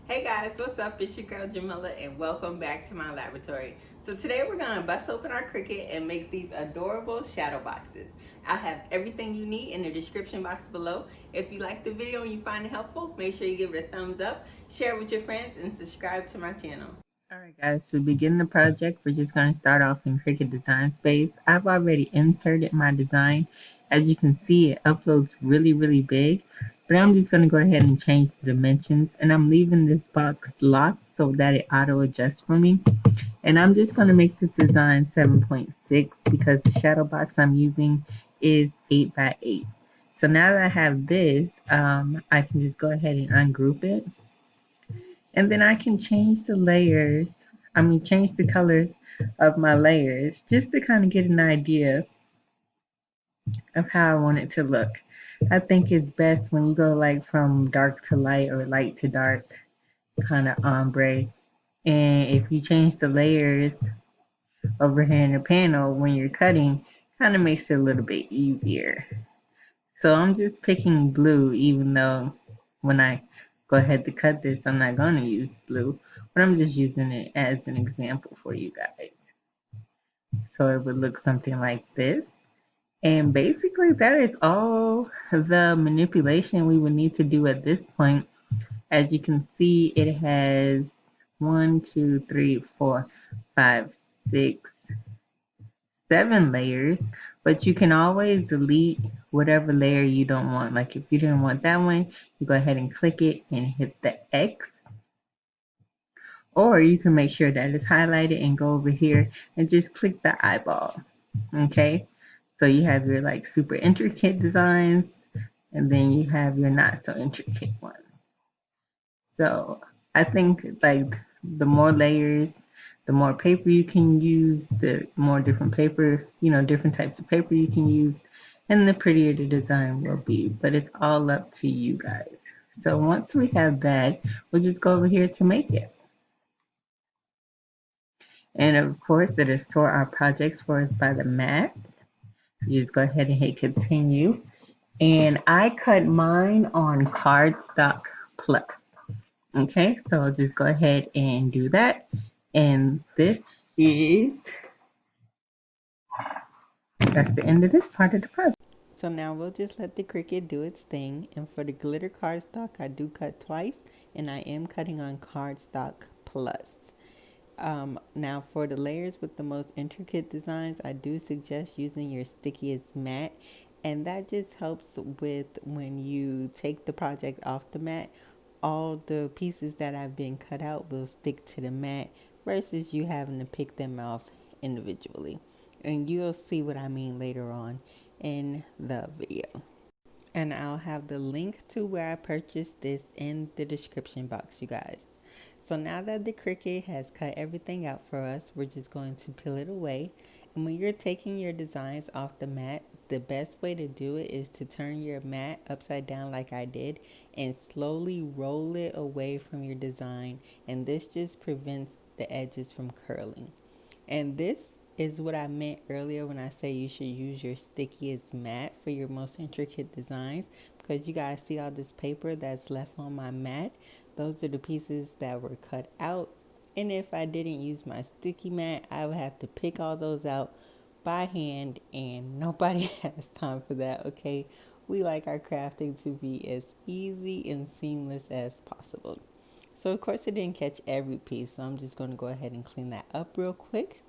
Hey guys, what's up? It's your girl Jamila and welcome back to my laboratory. So today we're going to bust open our Cricut and make these adorable shadow boxes. I'll have everything you need in the description box below. If you like the video and you find it helpful, make sure you give it a thumbs up, share it with your friends, and subscribe to my channel. Alright guys, to begin the project, we're just going to start off in Cricut Design Space. I've already inserted my design. As you can see, it uploads really big. But I'm just going to go ahead and change the dimensions, and I'm leaving this box locked so that it auto adjusts for me. And I'm just going to make this design 7.6 because the shadow box I'm using is 8 by 8. So now that I have this, I can just go ahead and ungroup it. And then I can change the layers, change the colors of my layers just to kind of get an idea of how I want it to look. I think it's best when you go like from dark to light or light to dark, kind of ombre. And if you change the layers over here in the panel when you're cutting, kind of makes it a little bit easier. So I'm just picking blue, even though when I go ahead to cut this, I'm not going to use blue, but I'm just using it as an example for you guys. So it would look something like this. And basically that is all the manipulation we would need to do at this point. As you can see, it has 1, 2, 3, 4, 5, 6, 7 layers, but you can always delete whatever layer you don't want. Like if you didn't want that one, you go ahead and click it and hit the X. Or you can make sure that it's highlighted and go over here and just click the eyeball. Okay, so you have your like super intricate designs, and then you have your not so intricate ones. So I think like the more layers, the more paper you can use, the more different paper, different types of paper you can use, and the prettier the design will be. But it's all up to you guys. So once we have that, we'll just go over here to make it. And of course, it'll sort our projects for us by the mat. You just go ahead and hit continue. And I cut mine on cardstock plus. Okay, so I'll just go ahead and do that. And that's the end of this part of the project. So now we'll just let the Cricut do its thing. And for the glitter cardstock, I do cut twice, and I am cutting on cardstock plus. Now for the layers with the most intricate designs, I do suggest using your stickiest mat, and that just helps with when you take the project off the mat, all the pieces that have been cut out will stick to the mat versus you having to pick them off individually. And you'll see what I mean later on in the video. And I'll have the link to where I purchased this in the description box, you guys. So now that the Cricut has cut everything out for us, we're just going to peel it away. And when you're taking your designs off the mat, the best way to do it is to turn your mat upside down like I did and slowly roll it away from your design. And this just prevents the edges from curling. And this is what I meant earlier when I say you should use your stickiest mat for your most intricate designs, because you guys see all this paper that's left on my mat. Those are the pieces that were cut out. And if I didn't use my sticky mat, I would have to pick all those out by hand, and nobody has time for that, okay? We like our crafting to be as easy and seamless as possible. So of course it didn't catch every piece, so I'm just going to go ahead and clean that up real quick.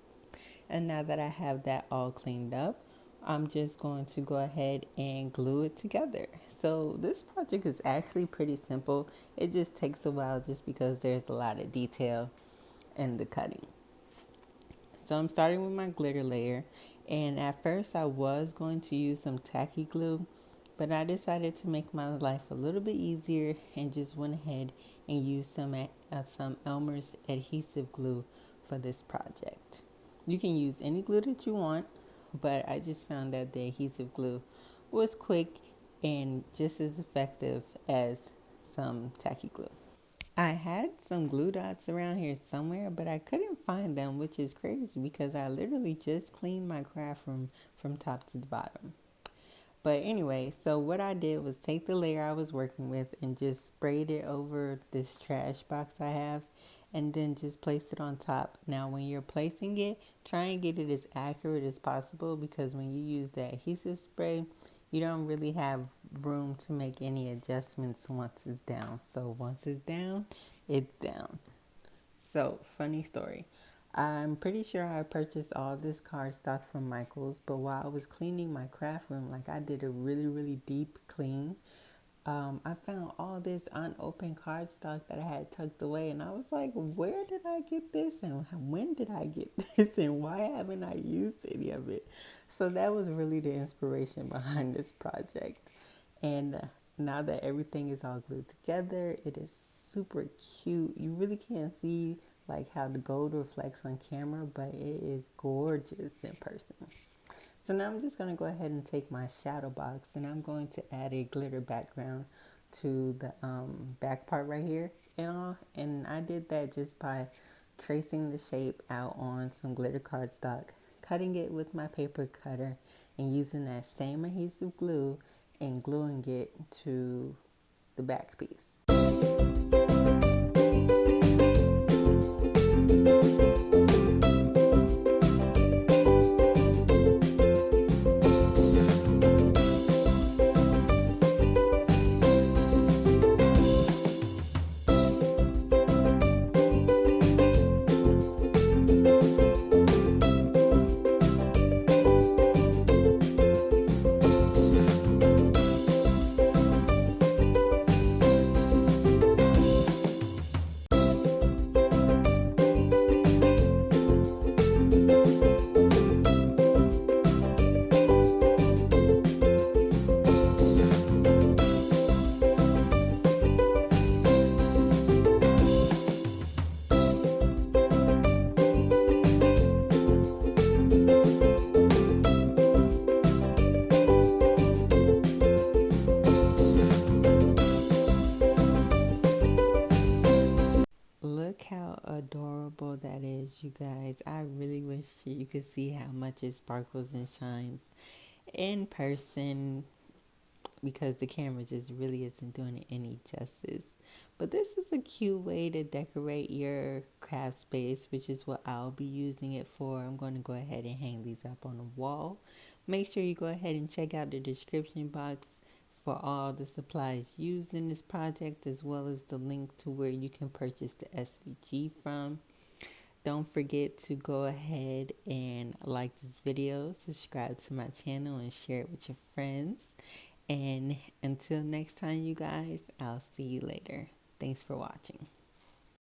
And now that I have that all cleaned up, I'm just going to go ahead and glue it together. So this project is actually pretty simple. It just takes a while just because there's a lot of detail in the cutting. So I'm starting with my glitter layer, and at first I was going to use some tacky glue, but I decided to make my life a little bit easier and just went ahead and used some Elmer's adhesive glue for this project. You can use any glue that you want, but I just found that the adhesive glue was quick and just as effective as some tacky glue. I had some glue dots around here somewhere, but I couldn't find them, which is crazy because I literally just cleaned my craft from top to the bottom. But anyway, so what I did was take the layer I was working with and just sprayed it over this trash box I have, and then just placed it on top. Now when you're placing it, try and get it as accurate as possible, because when you use the adhesive spray, you don't really have room to make any adjustments once it's down. So once it's down, it's down. So, funny story. I'm pretty sure I purchased all this cardstock from Michael's, but while I was cleaning my craft room, like I did a really, really deep clean, I found all this unopened cardstock that I had tucked away, and I was like, where did I get this, and when did I get this, and why haven't I used any of it? So that was really the inspiration behind this project. And now that everything is all glued together, it is super cute. You really can't see like how the gold reflects on camera, but it is gorgeous in person. So now I'm just going to go ahead and take my shadow box, and I'm going to add a glitter background to the back part right here. And I did that just by tracing the shape out on some glitter cardstock, cutting it with my paper cutter, and using that same adhesive glue and gluing it to the back piece. Look how adorable that is, you guys. I really wish you could see how much it sparkles and shines in person, because the camera just really isn't doing it any justice. But this is a cute way to decorate your craft space, which is what I'll be using it for. I'm going to go ahead and hang these up on the wall. Make sure you go ahead and check out the description box for all the supplies used in this project, as well as the link to where you can purchase the SVG from. Don't forget to go ahead and like this video, subscribe to my channel, and share it with your friends. And until next time, you guys, I'll see you later. Thanks for watching.